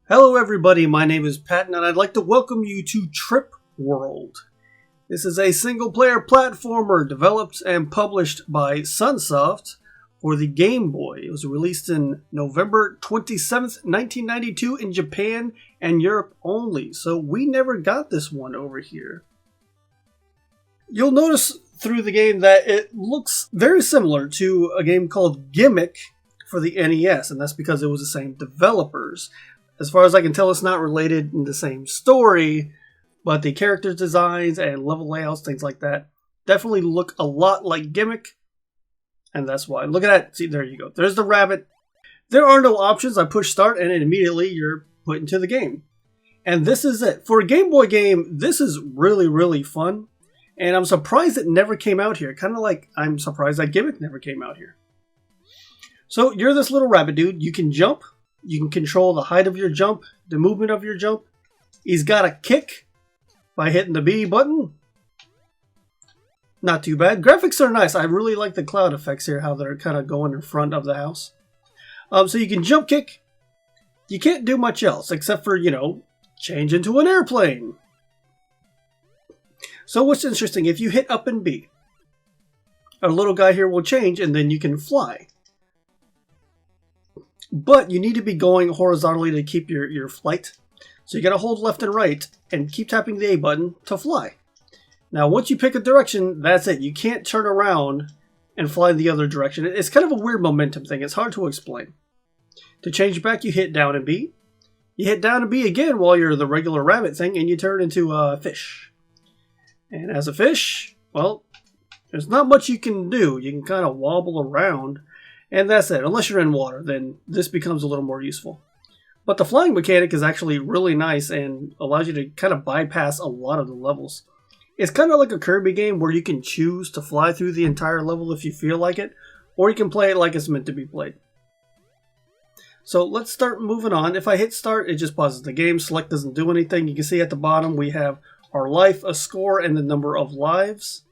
Hello everybody, my name is Patton and I'd like to welcome you to Trip World. This is a single-player platformer developed and published by Sunsoft for the Game Boy. It was released in November 27th, 1992 in Japan and Europe only, so we never got this one over here. You'll notice through the game that it looks very similar to a game called Gimmick for the NES, and that's because it was the same developers. As far as I can tell, it's not related in the same story, but the character designs and level layouts, things like that, definitely look a lot like Gimmick, and that's why. Look at that. See, there you go. There's the rabbit. There are no options. I push start, and immediately you're put into the game. And this is it. For a Game Boy game, this is really, really fun, and I'm surprised it never came out here. Kind of like I'm surprised that Gimmick never came out here. So, you're this little rabbit dude. You can jump. You can control the height of your jump, the movement of your jump. He's got a kick by hitting the B button. Not too bad. Graphics are nice. I really like the cloud effects here, how they're kind of going in front of the house. So you can jump kick. You can't do much else except for, change into an airplane. So what's interesting, if you hit up and B, our little guy here will change and then you can fly. But you need to be going horizontally to keep your flight. So you got to hold left and right and keep tapping the A button to fly. Now once you pick a direction, that's it. You can't turn around and fly the other direction. It's kind of a weird momentum thing. It's hard to explain. To change back, you hit down and B. You hit down and B again while you're the regular rabbit thing and you turn into a fish. And as a fish, well, there's not much you can do. You can kind of wobble around. And that's it. Unless you're in water, then this becomes a little more useful. But the flying mechanic is actually really nice and allows you to kind of bypass a lot of the levels. It's kind of like a Kirby game where you can choose to fly through the entire level if you feel like it, or you can play it like it's meant to be played. So let's start moving on. If I hit start, it just pauses the game. Select doesn't do anything. You can see at the bottom we have our life, a score, and the number of lives.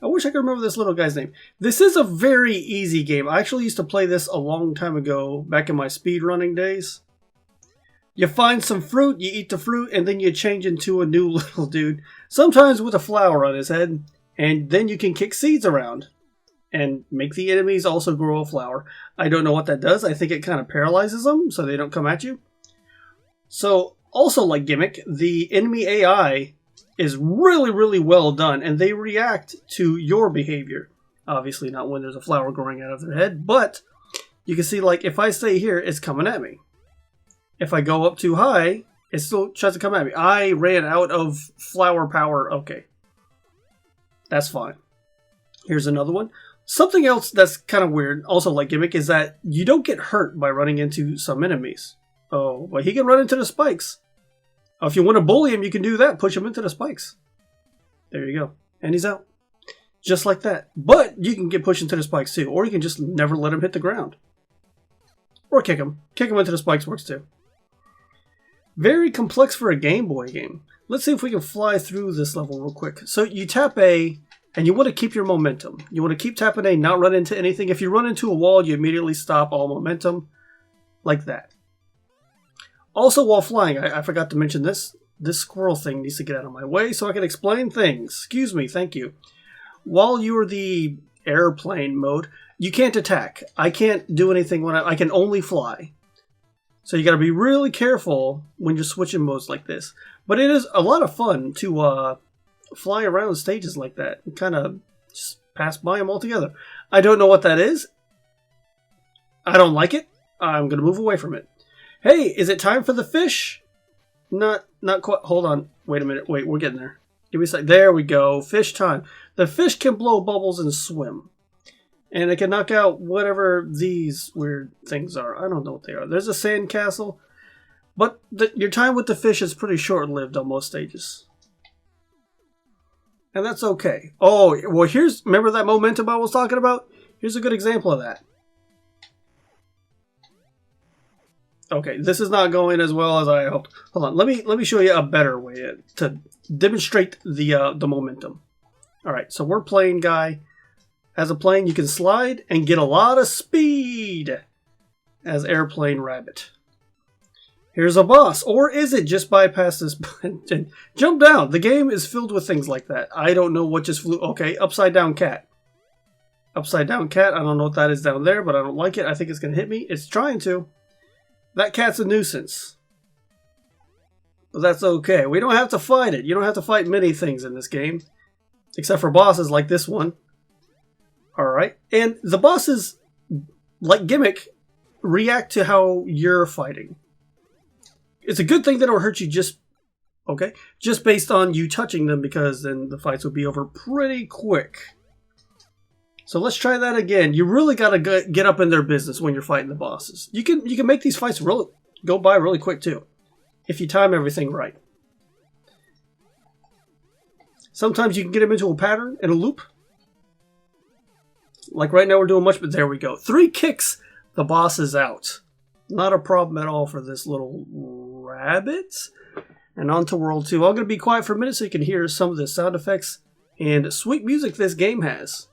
I wish I could remember this little guy's name. This is a very easy game. I actually used to play this a long time ago, back in my speedrunning days. You find some fruit, you eat the fruit, and then you change into a new little dude. Sometimes with a flower on his head. And then you can kick seeds around. And make the enemies also grow a flower. I don't know what that does. I think it kind of paralyzes them, so they don't come at you. So, also like Gimmick, the enemy AI is really, really well done, and they react to your behavior. Obviously not when there's a flower growing out of their head, but you can see, like, if I stay here, it's coming at me. If I go up too high, it still tries to come at me. I ran out of flower power. Okay. That's fine. Here's another one. Something else that's kind of weird, also like Gimmick, is that you don't get hurt by running into some enemies. Oh, but he can run into the spikes. If you want to bully him, you can do that. Push him into the spikes. There you go. And he's out. Just like that. But you can get pushed into the spikes too. Or you can just never let him hit the ground. Or kick him. Kick him into the spikes works too. Very complex for a Game Boy game. Let's see if we can fly through this level real quick. So you tap A, and you want to keep your momentum. You want to keep tapping A, not run into anything. If you run into a wall, you immediately stop all momentum. Like that. Also, while flying, I forgot to mention this. This squirrel thing needs to get out of my way so I can explain things. Excuse me, thank you. While you're the airplane mode, you can't attack. I can't do anything when I can only fly. So you got to be really careful when you're switching modes like this. But it is a lot of fun to fly around stages like that and kind of just pass by them altogether. I don't know what that is. I don't like it. I'm going to move away from it. Hey, is it time for the fish? Not quite. Hold on. Wait a minute. Wait, we're getting there. Give me a sec. There we go. Fish time. The fish can blow bubbles and swim. And it can knock out whatever these weird things are. I don't know what they are. There's a sand castle. But your time with the fish is pretty short-lived on most stages. And that's okay. Oh, well, remember that momentum I was talking about? Here's a good example of that. Okay, this is not going as well as I hoped. Hold on, let me show you a better way to demonstrate the momentum. All right, so we're playing guy. As a plane, you can slide and get a lot of speed as airplane rabbit. Here's a boss. Or is it just bypass this and jump down? The game is filled with things like that. I don't know what just flew. Okay, upside down cat. Upside down cat. I don't know what that is down there, but I don't like it. I think it's going to hit me. It's trying to. That cat's a nuisance. But that's okay. We don't have to fight it. You don't have to fight many things in this game. Except for bosses like this one. Alright. And the bosses, like Gimmick, react to how you're fighting. It's a good thing they don't hurt you just based on you touching them, because then the fights will be over pretty quick. So let's try that again. You really got to get up in their business when you're fighting the bosses. You can make these fights go by really quick too, if you time everything right. Sometimes you can get them into a pattern and a loop. Like right now we're doing much, but there we go. 3 kicks, the boss is out. Not a problem at all for this little rabbit. And on to World 2. I'm going to be quiet for a minute so you can hear some of the sound effects and sweet music this game has.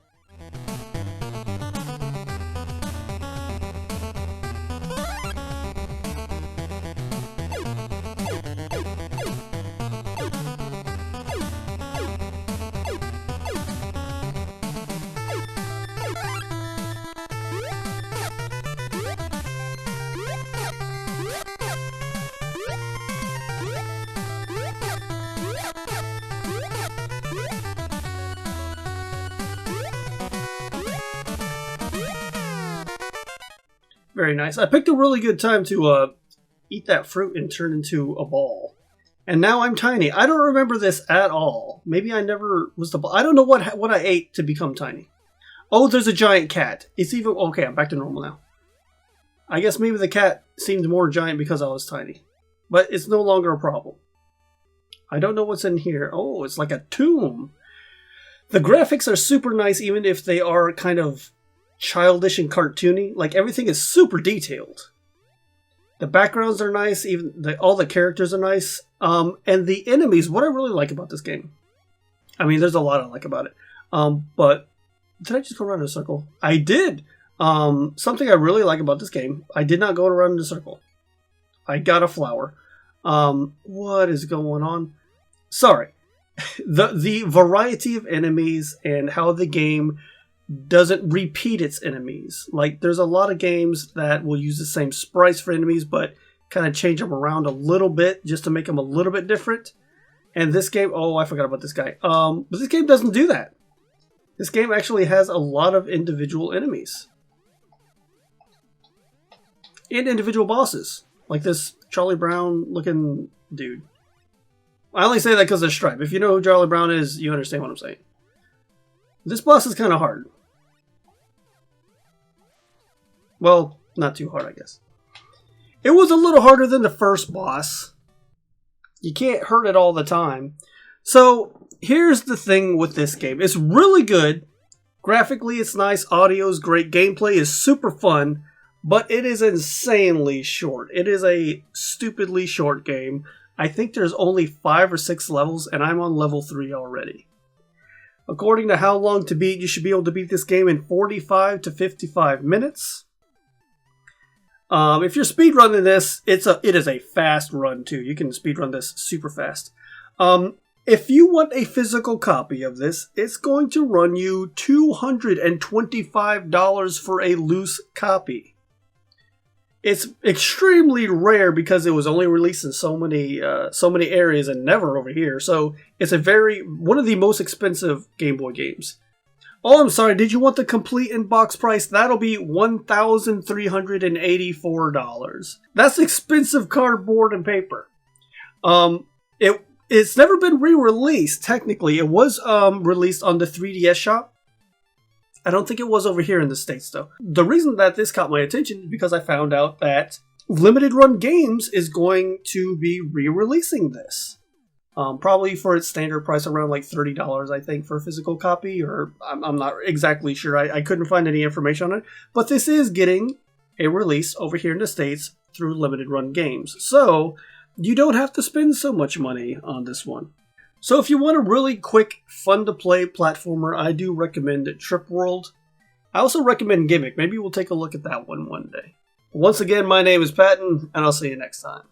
Very nice. I picked a really good time to eat that fruit and turn into a ball. And now I'm tiny. I don't remember this at all. Maybe I never was the ball. I don't know what I ate to become tiny. Oh, there's a giant cat. It's even... Okay, I'm back to normal now. I guess maybe the cat seemed more giant because I was tiny. But it's no longer a problem. I don't know what's in here. Oh, it's like a tomb. The graphics are super nice, even if they are kind of childish and cartoony. Like, everything is super detailed. The backgrounds are nice, even all the characters are nice. And the enemies, what I really like about this game. I mean, there's a lot I like about it. But did I just go around in a circle? I did. Something I really like about this game, I did not go around in a circle. I got a flower. What is going on? Sorry. The variety of enemies and how the game doesn't repeat its enemies. Like, there's a lot of games that will use the same sprites for enemies, but kind of change them around a little bit just to make them a little bit different. And this game, oh, I forgot about this guy. But this game doesn't do that. This game actually has a lot of individual enemies. And individual bosses. Like this Charlie Brown looking dude. I only say that because of Stripe. If you know who Charlie Brown is, you understand what I'm saying. This boss is kind of hard. Well, not too hard, I guess. It was a little harder than the first boss. You can't hurt it all the time. So, here's the thing with this game. It's really good. Graphically, it's nice. Audio's great. Gameplay is super fun. But it is insanely short. It is a stupidly short game. I think there's only 5 or 6 levels, and I'm on level 3 already. According to How Long to Beat, you should be able to beat this game in 45 to 55 minutes. If you're speedrunning this, it is a fast run too. You can speedrun this super fast. If you want a physical copy of this, it's going to run you $225 for a loose copy. It's extremely rare because it was only released in so many areas and never over here. So it's one of the most expensive Game Boy games. Oh, I'm sorry. Did you want the complete in-box price? That'll be $1,384. That's expensive cardboard and paper. It's never been re-released, technically. It was released on the 3DS shop. I don't think it was over here in the States, though. The reason that this caught my attention is because I found out that Limited Run Games is going to be re-releasing this. Probably for its standard price around like $30, I think, for a physical copy, or I'm not exactly sure. I couldn't find any information on it. But this is getting a release over here in the States through Limited Run Games. So you don't have to spend so much money on this one. So if you want a really quick, fun-to-play platformer, I do recommend Trip World. I also recommend Gimmick. Maybe we'll take a look at that one day. Once again, my name is Patton, and I'll see you next time.